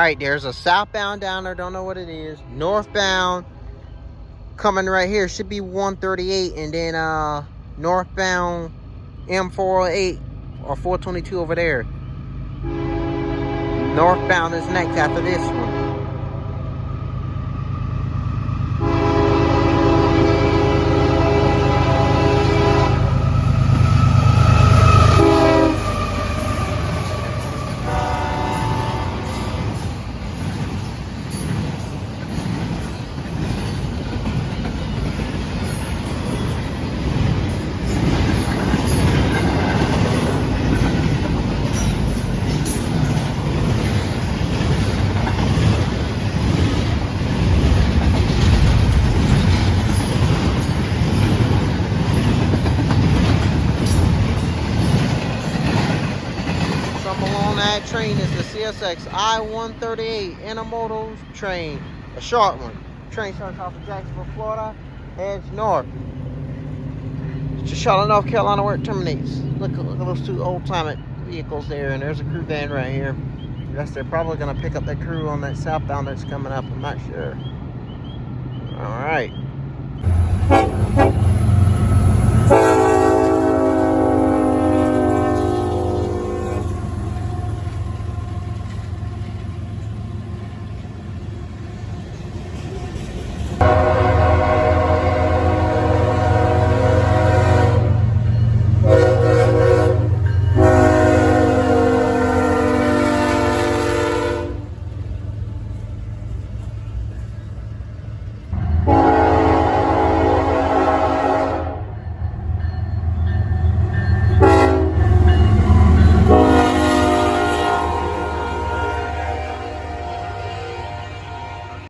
right, there's a southbound down there. Don't know what it is. Northbound coming right here should be 138, and then northbound M408 or 422 over there. Northbound is next after this one. On that train is the CSX I138 Intermodal train, a short one. Train starts off of Jacksonville, Florida, heads north to Charlotte, North Carolina, where it terminates. Look at those two old-time vehicles there, and there's a crew van right here. I guess they're probably going to pick up that crew on that southbound that's coming up. I'm not sure. All right.